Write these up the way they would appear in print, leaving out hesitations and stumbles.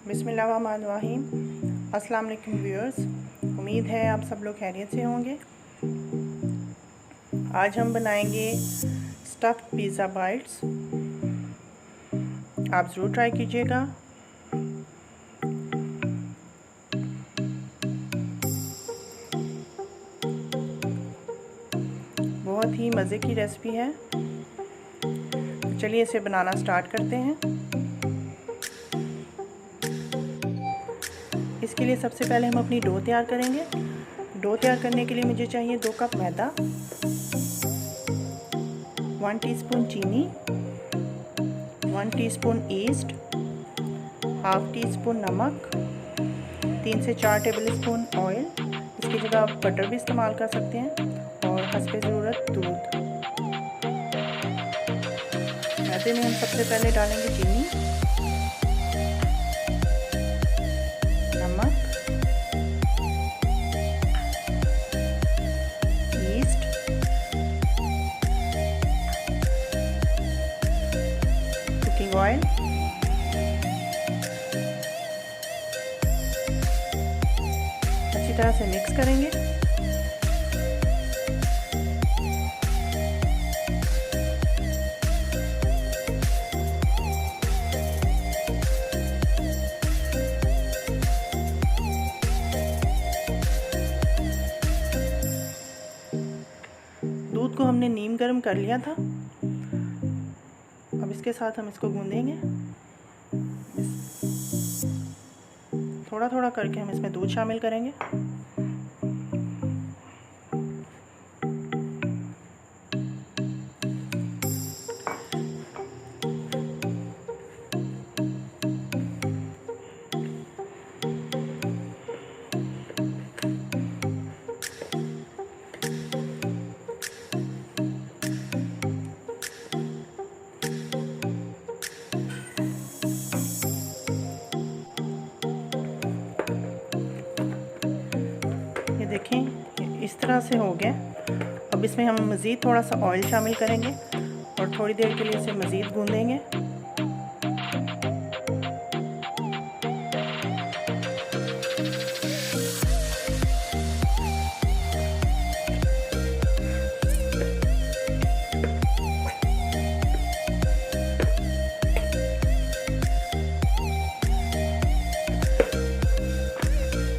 बिस्मिल्लाहिर्रहमानिर्रहीम। अस्सलाम वालेकुम व्यूअर्स, उम्मीद है आप सब लोग खैरियत से होंगे। आज हम बनाएंगे स्टफ़्ड पिज़्ज़ा बाइट्स। आप ज़रूर ट्राई कीजिएगा। बहुत ही मज़े की रेसिपी है। तो चलिए इसे बनाना स्टार्ट करते हैं। इसके लिए सबसे पहले हम अपनी डो तैयार करेंगे। डो तैयार करने के लिए मुझे चाहिए 2 कप मैदा, 1 टीस्पून चीनी, 1 teaspoon east, half tea spoon नमक, 3 से 4 टेबल स्पून ऑयल, इसकी जगह आप बटर भी इस्तेमाल कर सकते हैं, और हस्बे ज़रूरत दूध। मैदे में हम सबसे पहले डालेंगे चीनी, नमक, ईस्ट, कुकिंग ऑयल, अच्छी तरह से मिक्स करेंगे। दूध को हमने नीम गर्म कर लिया था। अब इसके साथ हम इसको गूंदेंगे। थोड़ा थोड़ा करके हम इसमें दूध शामिल करेंगे। देखें, इस तरह से हो गया। अब इसमें हम मज़ीद थोड़ा सा ऑयल शामिल करेंगे और थोड़ी देर के लिए इसे मज़ीद गूंदेंगे।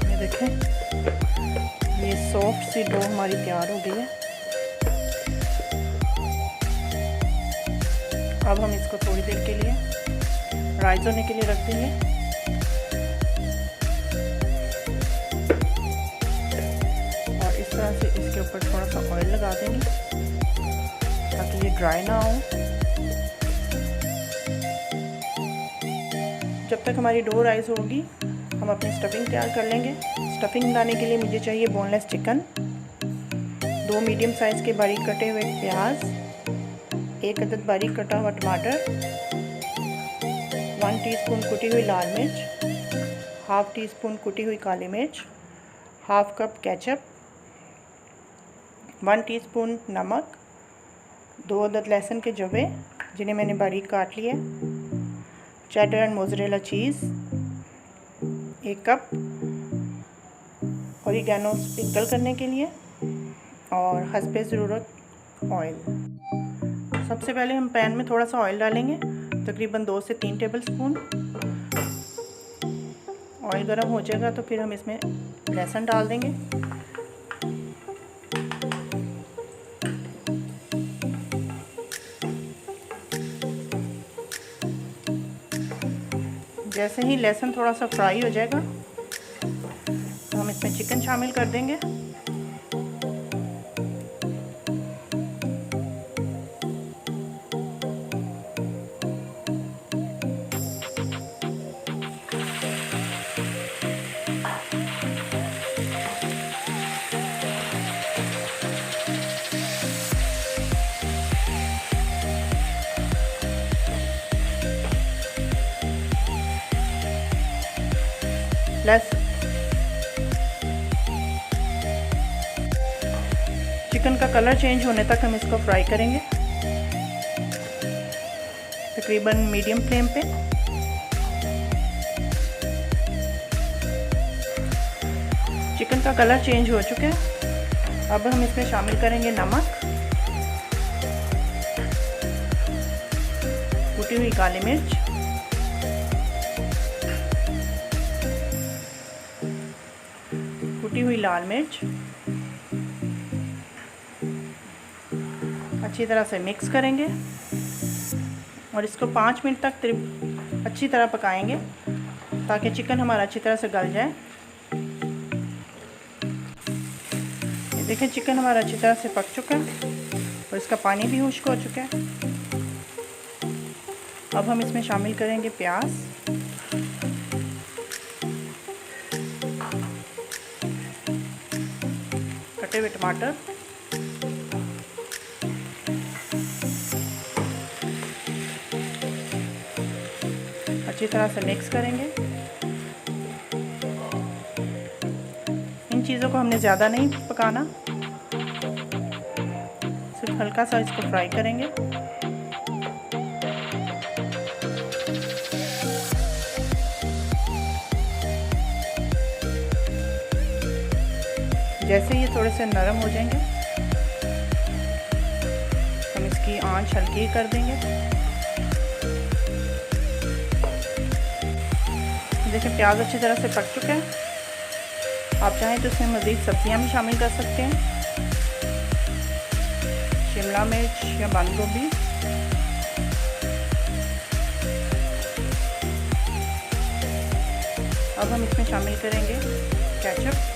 ये देखें, ये सॉफ्ट सी डो हमारी तैयार हो गई है। अब हम इसको थोड़ी देर के लिए राइज होने के लिए रख देंगे। और इस तरह से इसके ऊपर थोड़ा सा ऑयल लगा देंगे ताकि ये ड्राई ना हो। जब तक हमारी डो राइज होगी हम अपनी स्टफिंग तैयार कर लेंगे। स्टफिंग बनाने के लिए मुझे चाहिए बोनलेस चिकन, 2 मीडियम साइज़ के बारीक कटे हुए प्याज, 1 अदद बारीक कटा हुआ टमाटर, 1 टीस्पून कुटी हुई लाल मिर्च, हाफ टी स्पून कुटी हुई काली मिर्च, हाफ कप केचप, 1 टीस्पून नमक, 2 अदद लहसुन के जवे जिन्हें मैंने बारीक काट लिया, cheddar and mozzarella cheese 1 cup, oregano sprinkle करने के लिए, और हस्बे ज़रूरत ऑयल। सबसे पहले हम पैन में थोड़ा सा ऑयल डालेंगे, तकरीबन 2 से 3 टेबल स्पून। ऑयल गर्म हो जाएगा तो फिर हम इसमें लहसुन डाल देंगे। जैसे ही लहसुन थोड़ा सा फ्राई हो जाएगा तो हम इसमें चिकन शामिल कर देंगे। चिकन का कलर चेंज होने तक हम इसको फ्राई करेंगे, तकरीबन मीडियम फ्लेम पे। चिकन का कलर चेंज हो चुका है। अब हम इसमें शामिल करेंगे नमक, कुटी हुई काली मिर्च, कुटी हुई लाल मिर्च। अच्छी तरह से मिक्स करेंगे और इसको 5 मिनट तक अच्छी तरह पकाएंगे ताकि चिकन हमारा अच्छी तरह से गल जाए। देखें चिकन हमारा अच्छी तरह से पक चुका है और इसका पानी भी खुश्क हो चुका है। अब हम इसमें शामिल करेंगे प्याज, कटे हुए टमाटर, अच्छी तरह से मिक्स करेंगे। इन चीज़ों को हमने ज़्यादा नहीं पकाना, सिर्फ हल्का सा इसको फ्राई करेंगे। जैसे ये थोड़े से नरम हो जाएंगे हम इसकी आंच हल्की कर देंगे। देखिए प्याज अच्छी तरह से पक चुका है। आप चाहें तो इसमें मज़ीद सब्जियां भी शामिल कर सकते हैं, शिमला मिर्च या बंद गोभी। अब हम इसमें शामिल करेंगे केचप,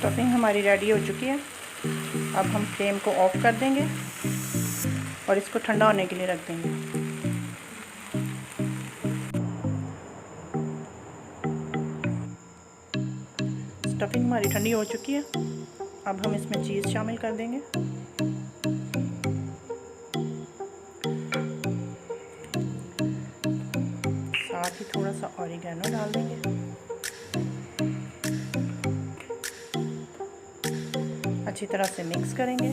स्टफिंग हमारी रेडी हो चुकी है। अब हम फ्लेम को ऑफ कर देंगे और इसको ठंडा होने के लिए रख देंगे। स्टफिंग हमारी ठंडी हो चुकी है। अब हम इसमें चीज़ शामिल कर देंगे। साथ ही थोड़ा सा ऑरिगेनो डाल देंगे। अच्छी तरह से मिक्स करेंगे।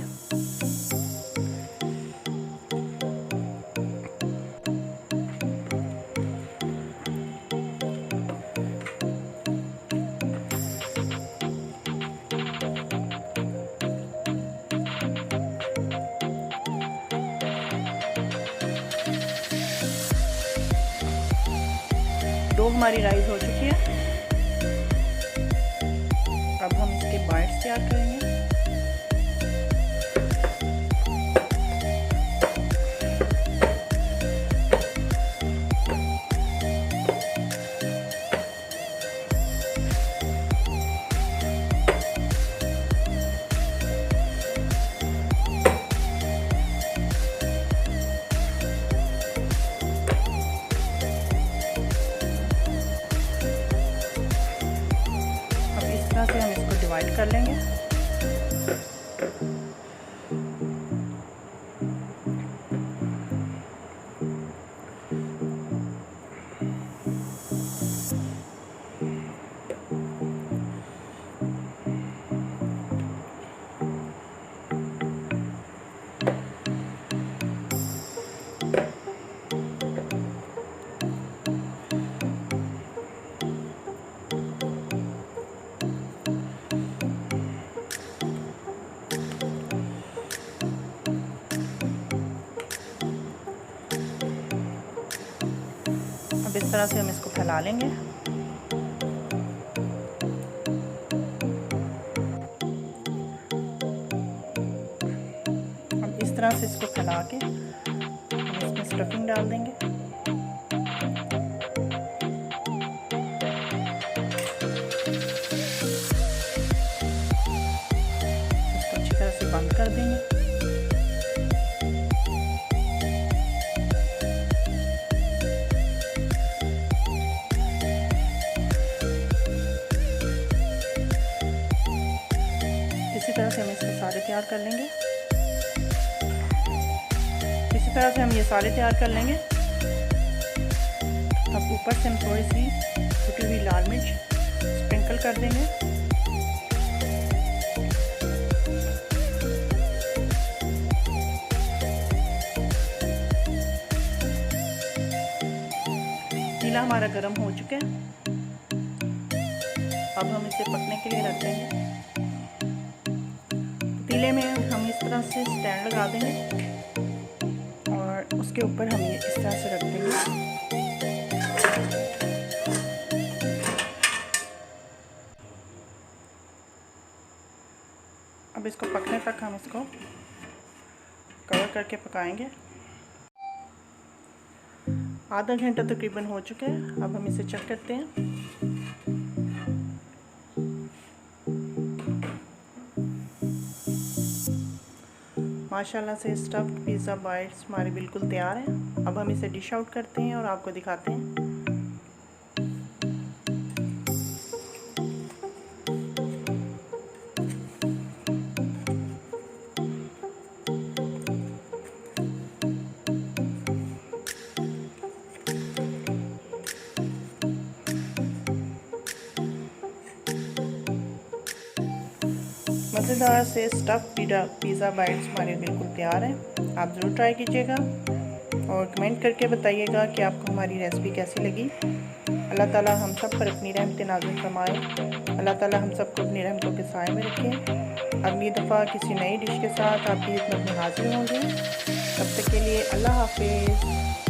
डो हमारी राइस हो चुकी है। अब हम इसके बाइट्स तैयार करेंगे। से हम इसको डिवाइड कर लेंगे। अब इस तरह से हम इसको फैला लेंगे। अब इस तरह से इसको फैला के हम इसमें स्टफिंग डाल देंगे। इसको अच्छी तरह से बंद कर देंगे। तैयार कर लेंगे। इसी तरह से हम ये सारे तैयार कर लेंगे। अब ऊपर से हम थोड़ी सी कुटी हुई लाल मिर्च स्प्रिंकल कर देंगे। पतीला हमारा गर्म हो चुका है। अब हम इसे पकने के लिए रख देंगे। पतीले में हम इस तरह से स्टैंड लगा देंगे और उसके ऊपर हम ये इस तरह से रख देंगे। अब इसको पकने तक हम इसको कवर करके पकाएंगे। आधा घंटा तकरीबन हो चुका है। अब हम इसे चेक करते हैं। माशाल्लाह से स्टफ्ड पिज़्ज़ा बाइट्स हमारे बिल्कुल तैयार हैं। अब हम इसे डिश आउट करते हैं और आपको दिखाते हैं। मज़ेदार से स्टफ़ पिज़्ज़ा बाइट्स हमारे बिल्कुल तैयार हैं। आप ज़रूर ट्राई कीजिएगा और कमेंट करके बताइएगा कि आपको हमारी रेसिपी कैसी लगी। अल्लाह ताला हम सब पर अपनी रहमत नाज़िल फरमाए। अल्लाह ताला हम सबको अपनी रहमतों के साए में रखे। अगली दफ़ा किसी नई डिश के साथ आपकी खिदमत में हाजिर होंगे। तब तक के लिए अल्लाह हाफिज़।